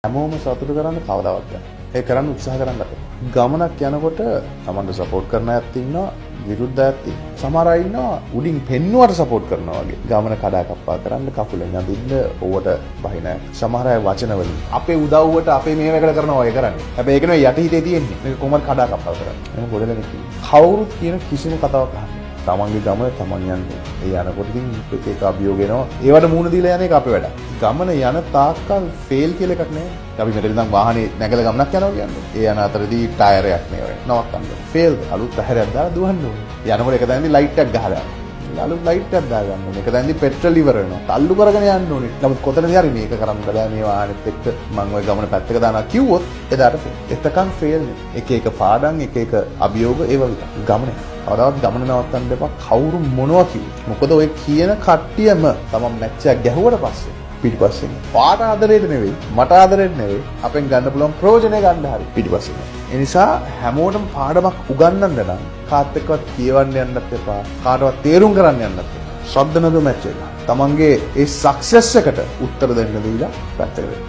හැමෝම සතුටු කරන්න කවදාවත් බෑ. ඒ කරන්න උත්සාහ කරන්න අපේ. ගමනක් යනකොට Tamanට සපෝට් කරන අයත් ඉන්නවා, විරුද්ධ අයත් ඉන්නවා. සමහර අය ඉන්නවා උඩින් පෙන්නුවට සපෝට් කරනවා වගේ. ගමන කඩාකප්පා කරන්න කකුලෙන් අදින්න ඕවට බහින අය. සමහර අය වචන වලින් අපේ උදව්වට අපේ මේවකට කරනවා වගේ කරන්නේ. හැබැයි ඒක නෙවෙයි යටිහිතේ තියෙන්නේ. මේක කොහොමද කඩාකප්පා කරන්නේ. එහෙනම් ගොඩ දෙනෙක් ඉන්නවා. කවුරුත් කියන කිසිම කතාවක් අහන්නේ. තමන්ගේ ගමන තමන් යන්නේ. ඒ යනකොට ඉතින් එක එක අභියෝග එනවා. ඒවට මුහුණ දීලා යන එක අපේ වැඩ. ගමන යන තාක්කල් ෆේල් කියලා එකක් නෑ. අපි මෙතන ඉඳන් වාහනේ නැගලා ගමනක් යනවා කියන්නේ. ඒ යන අතරදී ටයරයක් නේ වෙන්නේ. නවත්තන්න. ෆේල් අලුත් ටයරයක් දාලා දුවන්න ඕනේ. යනකොට එක දැනදී ලයිට් එකක් ගහලා. අලුත් ලයිට් එකක් දාගන්න ඕනේ. එක දැනදී පෙට්‍රල් ඉවර වෙනවා. තල්ලු කරගෙන යන්න ඕනේ. නමුත් කොතනදී හරි මේක කරන්න බෑ මේ වාහනේත් එක්ක මම ওই ගමන පැත්තක දානවා කිව්වොත් එදාට ෆේල්. එතකන් ෆේල් නේ. එක එක පාඩම් එක එක අභියෝග ඒව විතර. ගමනේ කවදාවත් ගමන නවත්තන්න එපා කවුරු මොනවා කිව්වොත්. මොකද ඔය කියන කට්ටියම තමන් මැච් එකක් ගැහුවට පස්සේ පිටිපස්සෙන් පාට ආදරේට නෙවෙයි මට ආදරේට නෙවෙයි අපෙන් ගන්න පුළුවන් ප්‍රයෝජනය ගන්න හරි පිටිපස්සෙන්. ඒ නිසා හැමෝටම පාඩමක් උගන්වන්න නම් කාත් එක්කවත් කියවන්න යන්නත් එපා. කාටවත් තේරුම් කරන්න යන්නත් එපා. ශ්‍රද්ධ නැතුව මැච් එක. තමන්ගේ ඒ සක්සස් එකට උත්තර දෙන්න දීලා පැත්තකට